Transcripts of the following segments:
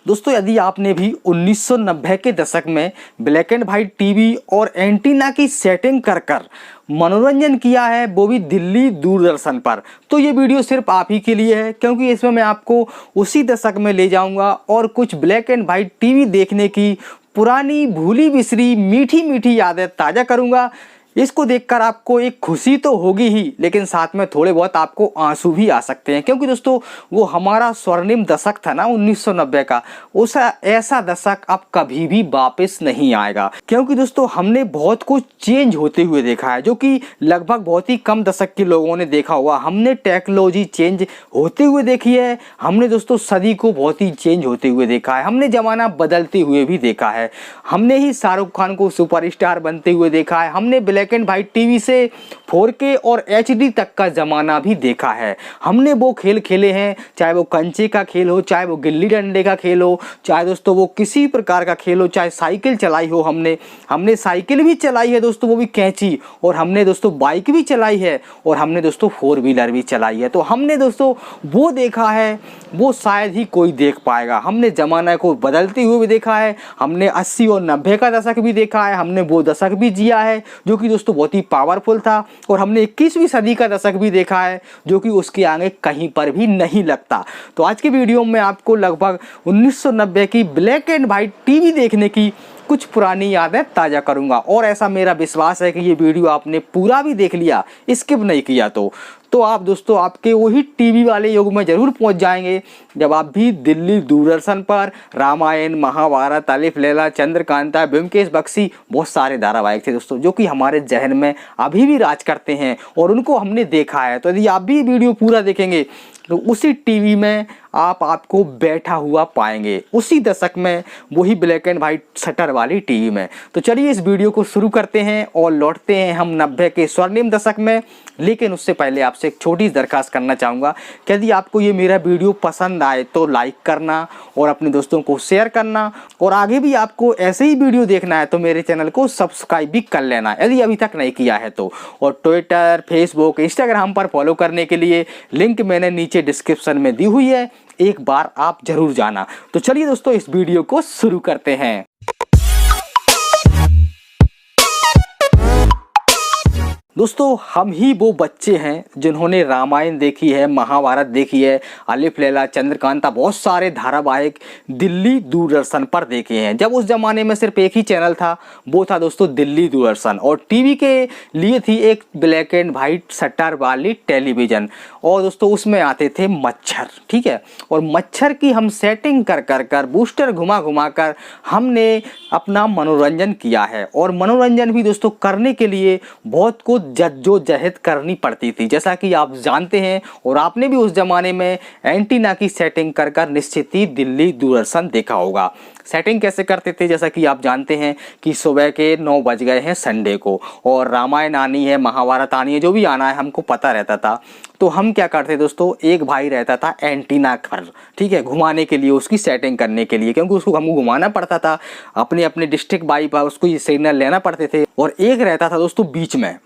दोस्तों यदि आपने भी 1990 के दशक में ब्लैक एंड वाइट टीवी और एंटीना की सेटिंग कर मनोरंजन किया है, वो भी दिल्ली दूरदर्शन पर, तो ये वीडियो सिर्फ आप ही के लिए है, क्योंकि इसमें मैं आपको उसी दशक में ले जाऊंगा और कुछ ब्लैक एंड वाइट टीवी देखने की पुरानी भूली बिसरी मीठी मीठी यादें ताज़ा करूंगा। इसको देखकर आपको एक खुशी तो होगी ही, लेकिन साथ में थोड़े बहुत आपको आंसू भी आ सकते हैं, क्योंकि दोस्तों वो हमारा स्वर्णिम दशक था ना 1990 का, उस ऐसा दशक अब कभी भी वापस नहीं आएगा। क्योंकि दोस्तों हमने बहुत कुछ चेंज होते हुए देखा है, जो कि लगभग बहुत ही कम दशक के लोगों ने देखा हुआ। हमने टेक्नोलॉजी चेंज होते हुए देखी है, हमने दोस्तों सदी को बहुत ही चेंज होते हुए देखा है, हमने ज़माना बदलते हुए भी देखा है, हमने ही शाहरुख खान को सुपरस्टार बनते हुए देखा है, हमने ब्लैक एंड वाइट टीवी से 4K और HD तक का जमाना भी देखा है। हमने वो खेल खेले हैं, चाहे वो कंचे का खेल हो, चाहे वो गिल्ली डंडे का खेल हो, चाहे दोस्तों वो किसी प्रकार का खेल हो, चाहे साइकिल चलाई हो, हमने साइकिल भी चलाई है दोस्तों, वो भी कैंची, और हमने दोस्तों बाइक भी चलाई है, और हमने दोस्तों 4 व्हीलर भी चलाई है। तो हमने दोस्तों वो देखा है, वो शायद ही कोई देख पाएगा। हमने ज़माना को बदलते हुए भी देखा है, हमने 80 और 90 का दशक भी देखा है, हमने वो दशक भी जिया है जो कि दोस्तों बहुत ही पावरफुल था, और हमने 21वीं सदी का दशक भी देखा है जो कि उसके आगे कहीं पर भी नहीं लगता। तो आज की वीडियो में आपको लगभग 1990 की ब्लैक एंड वाइट टीवी देखने की कुछ पुरानी यादें ताज़ा करूंगा, और ऐसा मेरा विश्वास है कि ये वीडियो आपने पूरा भी देख लिया, स्किप नहीं किया, तो आप दोस्तों आपके वही टीवी वाले युग में ज़रूर पहुंच जाएंगे जब आप भी दिल्ली दूरदर्शन पर रामायण, महाभारत, अलिफ लैला, चंद्रकांता, ब्योमकेश बख्शी, बहुत सारे धारावाहिक थे दोस्तों जो कि हमारे जहन में अभी भी राज करते हैं और उनको हमने देखा है। तो यदि आप भी वीडियो पूरा देखेंगे तो उसी टीवी में आपको बैठा हुआ पाएंगे, उसी दशक में, वही ब्लैक एंड वाइट शटर वाली टीवी में। तो चलिए इस वीडियो को शुरू करते हैं और लौटते हैं हम 90 के स्वर्णिम दशक में। लेकिन उससे पहले आपसे एक छोटी दरखास्त करना चाहूँगा कि यदि आपको ये मेरा वीडियो पसंद आए तो लाइक करना और अपने दोस्तों को शेयर करना, और आगे भी आपको ऐसे ही वीडियो देखना है तो मेरे चैनल को सब्सक्राइब भी कर लेना यदि अभी तक नहीं किया है तो। और ट्विटर, फेसबुक, इंस्टाग्राम पर फॉलो करने के लिए लिंक मैंने नीचे डिस्क्रिप्शन में दी हुई है, एक बार आप जरूर जाना। तो चलिए दोस्तों इस वीडियो को शुरू करते हैं। दोस्तों हम ही वो बच्चे हैं जिन्होंने रामायण देखी है, महाभारत देखी है, अलिफ लैला, चंद्रकांता, बहुत सारे धारावाहिक दिल्ली दूरदर्शन पर देखे हैं। जब उस ज़माने में सिर्फ एक ही चैनल था, वो था दोस्तों दिल्ली दूरदर्शन, और टीवी के लिए थी एक ब्लैक एंड वाइट शटर वाली टेलीविज़न, और दोस्तों उसमें आते थे मच्छर, ठीक है, और मच्छर की हम सेटिंग कर बूस्टर घुमा कर हमने अपना मनोरंजन किया है। और मनोरंजन भी दोस्तों करने के लिए बहुत कुछ जद्दोजहद करनी पड़ती थी, जैसा कि आप जानते हैं, और आपने भी उस जमाने में एंटीना की सेटिंग कर निश्चित ही दिल्ली दूरदर्शन देखा होगा। सेटिंग कैसे करते थे, जैसा कि आप जानते हैं कि सुबह के 9 बज गए हैं संडे को, और रामायण आनी है, महाभारत आनी है, जो भी आना है हमको पता रहता था। तो हम क्या करते दोस्तों, एक भाई रहता था एंटीना पर, ठीक है, घुमाने के लिए, उसकी सेटिंग करने के लिए, क्योंकि उसको हमको घुमाना पड़ता था, अपने अपने डिस्ट्रिक्ट बाई पर उसको ये सिग्नल लेना पड़ते थे। और एक रहता था दोस्तों बीच में,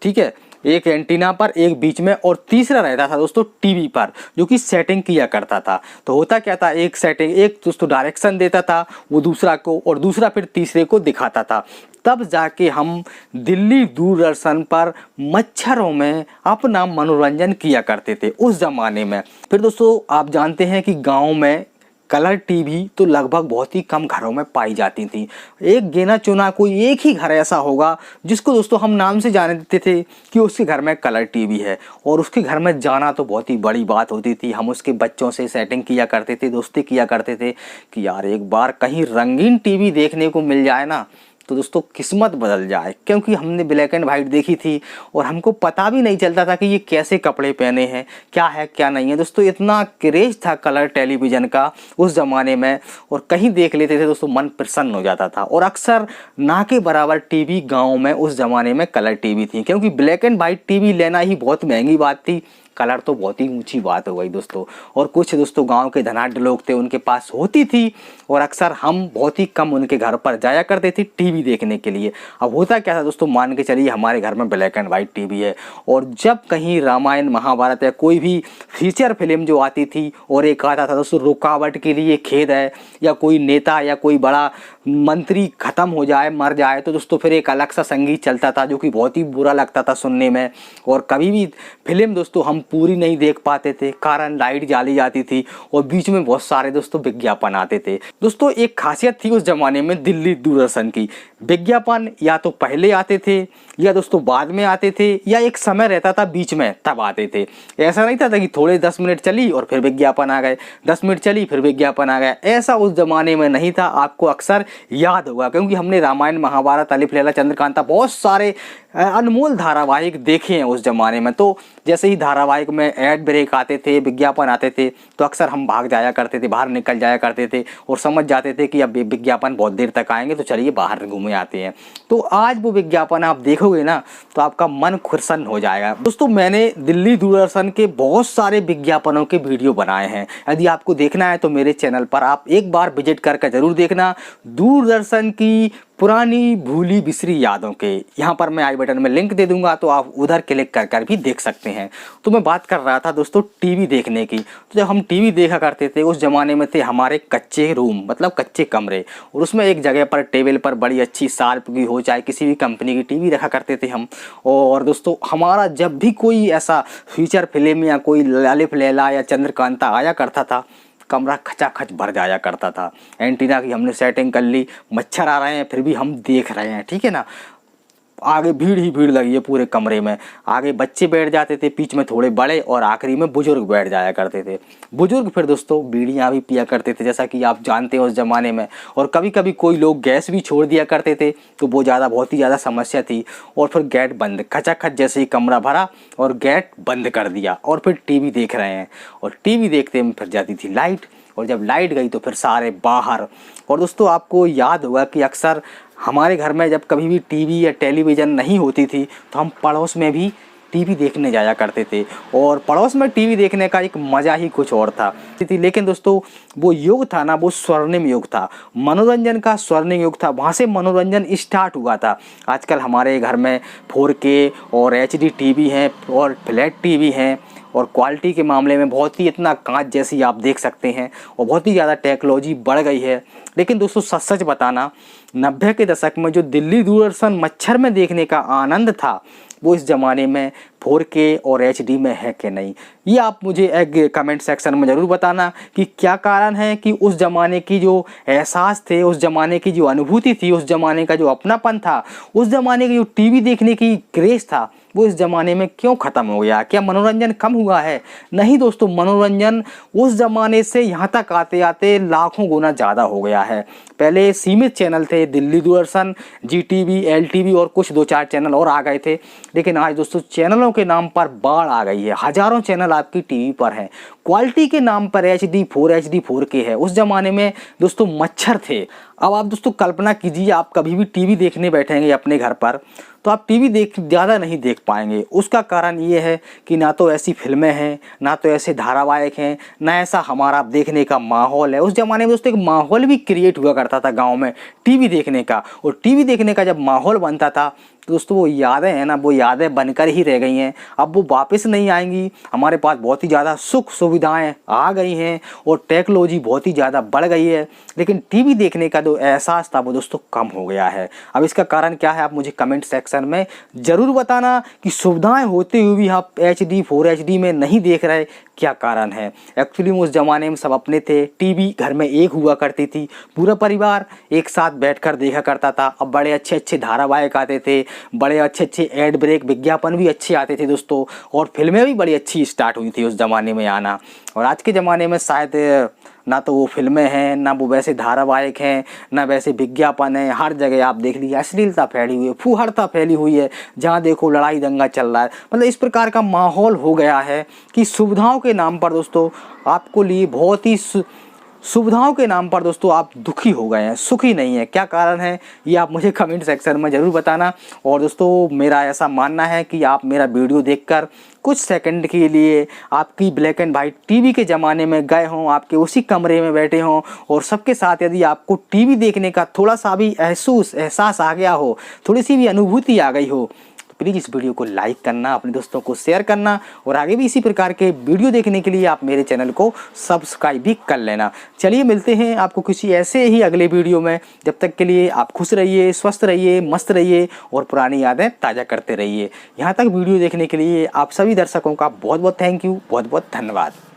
ठीक है, एक एंटीना पर, एक बीच में, और तीसरा रहता था दोस्तों टीवी पर, जो कि सेटिंग किया करता था। तो होता क्या था, एक सेटिंग, एक दोस्तों डायरेक्शन देता था वो दूसरा को, और दूसरा फिर तीसरे को दिखाता था। तब जाके हम दिल्ली दूरदर्शन पर मच्छरों में अपना मनोरंजन किया करते थे उस ज़माने में। फिर दोस्तों आप जानते हैं कि गाँव में कलर टीवी तो लगभग बहुत ही कम घरों में पाई जाती थी। एक गिना चुना कोई एक ही घर ऐसा होगा जिसको दोस्तों हम नाम से जाने देते थे कि उसके घर में कलर टीवी है, और उसके घर में जाना तो बहुत ही बड़ी बात होती थी। हम उसके बच्चों से सेटिंग किया करते थे, दोस्ती किया करते थे कि यार एक बार कहीं रंगीन टीवी देखने को मिल जाए ना तो दोस्तों किस्मत बदल जाए, क्योंकि हमने ब्लैक एंड वाइट देखी थी और हमको पता भी नहीं चलता था कि ये कैसे कपड़े पहने हैं, क्या है क्या नहीं है। दोस्तों इतना क्रेज था कलर टेलीविज़न का उस ज़माने में, और कहीं देख लेते थे दोस्तों मन प्रसन्न हो जाता था। और अक्सर ना के बराबर टीवी गाँव में उस ज़माने में कलर टीवी थी, क्योंकि ब्लैक एंड वाइट टीवी लेना ही बहुत महंगी बात थी। कलर तो बहुत ही ऊंची बात हो गई दोस्तों। और कुछ दोस्तों गांव के धनाढ्य लोग थे, उनके पास होती थी और अक्सर हम बहुत ही कम उनके घर पर जाया करते थे टीवी देखने के लिए। अब होता क्या था दोस्तों, मान के चलिए हमारे घर में ब्लैक एंड वाइट टीवी है और जब कहीं रामायण महाभारत या कोई भी फीचर फिल्म जो आती थी और एक आता था दोस्तों रुकावट के लिए खेद है, या कोई नेता या कोई बड़ा मंत्री खत्म हो जाए, मर जाए, तो दोस्तों फिर एक अलग सा संगीत चलता था जो कि बहुत ही बुरा लगता था सुनने में। और कभी भी फिल्म दोस्तों हम पूरी नहीं देख पाते थे, कारण लाइट जाली जाती थी और बीच में बहुत सारे दोस्तों विज्ञापन आते थे। दोस्तों एक खासियत थी उस जमाने में दिल्ली दूरदर्शन की, विज्ञापन या तो पहले आते थे या दोस्तों बाद में आते थे, या एक समय रहता था बीच में तब आते थे। ऐसा नहीं था कि थोड़े 10 मिनट चली और फिर विज्ञापन आ गए, 10 मिनट चली फिर विज्ञापन आ गया, ऐसा उस जमाने में नहीं था। आपको अक्सर याद होगा क्योंकि हमने रामायण महाभारत अलिफ लैला चंद्रकांता बहुत सारे अनमोल धारावाहिक देखे हैं उस जमाने में। तो जैसे ही धारावाहिक में एड ब्रेक आते थे, विज्ञापन आते थे, तो अक्सर हम भाग जाया करते थे, बाहर निकल जाया करते थे और समझ जाते थे कि अब विज्ञापन बहुत देर तक आएंगे तो चलिए बाहर घूमे आते हैं। तो आज वो विज्ञापन आप देखोगे ना तो आपका मन प्रसन्न हो जाएगा। दोस्तों मैंने दिल्ली दूरदर्शन के बहुत सारे विज्ञापनों के वीडियो बनाए हैं, यदि आपको देखना है तो मेरे चैनल पर आप एक बार विजिट करके जरूर देखना। दूरदर्शन की पुरानी भूली बिसरी यादों के, यहाँ पर मैं आई बटन में लिंक दे दूंगा तो आप उधर क्लिक कर कर भी देख सकते हैं। तो मैं बात कर रहा था दोस्तों टीवी देखने की। तो जब हम टीवी देखा करते थे उस ज़माने में थे हमारे कच्चे रूम, मतलब कच्चे कमरे, और उसमें एक जगह पर टेबल पर बड़ी अच्छी शार्प की हो चाहे किसी भी कंपनी की टीवी रखा करते थे हम। और दोस्तों हमारा जब भी कोई ऐसा फीचर फिल्म या कोई अलिफ लैला या चंद्रकांता आया करता था, कमरा खचाखच भर जाया करता था। एंटीना की हमने सेटिंग कर ली, मच्छर आ रहे हैं फिर भी हम देख रहे हैं, ठीक है ना। आगे भीड़ ही भीड़ लगी है पूरे कमरे में, आगे बच्चे बैठ जाते थे, बीच में थोड़े बड़े और आखिरी में बुजुर्ग बैठ जाया करते थे। बुजुर्ग फिर दोस्तों बीड़ियाँ भी पिया करते थे जैसा कि आप जानते हैं उस ज़माने में। और कभी कभी कोई लोग गैस भी छोड़ दिया करते थे तो वो बहुत ही ज़्यादा समस्या थी। और फिर गेट बंद, खचाखच जैसे ही कमरा भरा और गेट बंद कर दिया और फिर टीवी देख रहे हैं। और टीवी देखते में फिर जाती थी लाइट, और जब लाइट गई तो फिर सारे बाहर। और दोस्तों आपको याद होगा कि अक्सर हमारे घर में जब कभी भी टीवी या टेलीविज़न नहीं होती थी तो हम पड़ोस में भी टीवी देखने जाया करते थे। और पड़ोस में टीवी देखने का एक मज़ा ही कुछ और था। लेकिन दोस्तों वो युग था ना, वो स्वर्णिम युग था, मनोरंजन का स्वर्णिम युग था, वहाँ से मनोरंजन स्टार्ट हुआ था। आजकल हमारे घर में 4K और HD टीवी हैं और फ्लैट टीवी हैं और क्वालिटी के मामले में बहुत ही इतना कांच जैसी आप देख सकते हैं और बहुत ही ज़्यादा टेक्नोलॉजी बढ़ गई है। लेकिन दोस्तों सच सच बताना, 90 के दशक में जो दिल्ली दूरदर्शन मच्छर में देखने का आनंद था वो इस ज़माने में 4K और HD में है कि नहीं, ये आप मुझे एक कमेंट सेक्शन में ज़रूर बताना कि क्या कारण है कि उस ज़माने की जो एहसास थे, उस ज़माने की जो अनुभूति थी, उस ज़माने का जो अपनापन था, उस ज़माने की जो टीवी देखने की क्रेज़ था वो इस ज़माने में क्यों ख़त्म हो गया। क्या मनोरंजन कम हुआ है? नहीं दोस्तों, मनोरंजन उस ज़माने से यहाँ तक आते आते लाखों गुना ज़्यादा हो गया है। पहले सीमित चैनल थे, दिल्ली दूरदर्शन, GTV, LTV और कुछ 2-4 चैनल और आ गए थे। लेकिन आज दोस्तों चैनलों के नाम पर बाढ़ आ गई है, हज़ारों चैनल आपकी टीवी पर हैं। क्वालिटी के नाम पर HD 4K है, उस ज़माने में दोस्तों मच्छर थे। अब आप दोस्तों कल्पना कीजिए, आप कभी भी टीवी देखने बैठेंगे अपने घर पर तो आप टीवी ज़्यादा नहीं देख पाएंगे। उसका कारण ये है कि ना तो ऐसी फिल्में हैं, ना तो ऐसे धारावाहिक हैं, ना ऐसा हमारा देखने का माहौल है। उस ज़माने में दोस्तों एक माहौल भी क्रिएट हुआ करता था गांव में टीवी देखने का, और टीवी देखने का जब माहौल बनता था तो दोस्तों वो यादें हैं ना, वो यादें बनकर ही रह गई हैं, अब वो वापस नहीं आएंगी। हमारे पास बहुत ही ज़्यादा सुख सुविधाएं आ गई हैं और टेक्नोलॉजी बहुत ही ज़्यादा बढ़ गई है, लेकिन टीवी देखने का जो एहसास था वो दोस्तों कम हो गया है। अब इसका कारण क्या है आप मुझे कमेंट सेक्शन में ज़रूर बताना कि सुविधाएं होते हुए भी आप HD 4HD में नहीं देख रहे, क्या कारण है। एक्चुअली उस ज़माने में सब अपने थे, टीवी घर में एक हुआ करती थी, पूरा परिवार एक साथ बैठकर देखा करता था। अब बड़े अच्छे अच्छे धारावाहिक आते थे, बड़े अच्छे अच्छे एड ब्रेक विज्ञापन भी अच्छे आते थे दोस्तों, और फिल्में भी बड़ी अच्छी स्टार्ट हुई थी उस ज़माने में आना। और आज के ज़माने में शायद ना तो वो फिल्में हैं, ना वो वैसे धारावाहिक हैं, ना वैसे विज्ञापन है। हर जगह आप देख लीजिए अश्लीलता फैली हुई है, फूहड़ता फैली हुई है, जहाँ देखो लड़ाई दंगा चल रहा है। मतलब इस प्रकार का माहौल हो गया है कि सुविधाओं के नाम पर दोस्तों आपको लिए बहुत ही सुविधाओं के नाम पर दोस्तों आप दुखी हो गए हैं, सुखी नहीं है। क्या कारण है ये आप मुझे कमेंट सेक्शन में ज़रूर बताना। और दोस्तों मेरा ऐसा मानना है कि आप मेरा वीडियो देखकर कुछ सेकंड के लिए आपकी ब्लैक एंड वाइट टीवी के ज़माने में गए हों, आपके उसी कमरे में बैठे हों और सबके साथ यदि आपको टीवी देखने का थोड़ा सा भी एहसास आ गया हो, थोड़ी सी भी अनुभूति आ गई हो, प्लीज़ इस वीडियो को लाइक करना, अपने दोस्तों को शेयर करना और आगे भी इसी प्रकार के वीडियो देखने के लिए आप मेरे चैनल को सब्सक्राइब भी कर लेना। चलिए मिलते हैं आपको किसी ऐसे ही अगले वीडियो में। जब तक के लिए आप खुश रहिए, स्वस्थ रहिए, मस्त रहिए और पुरानी यादें ताज़ा करते रहिए। यहाँ तक वीडियो देखने के लिए आप सभी दर्शकों का बहुत बहुत थैंक यू, बहुत बहुत धन्यवाद।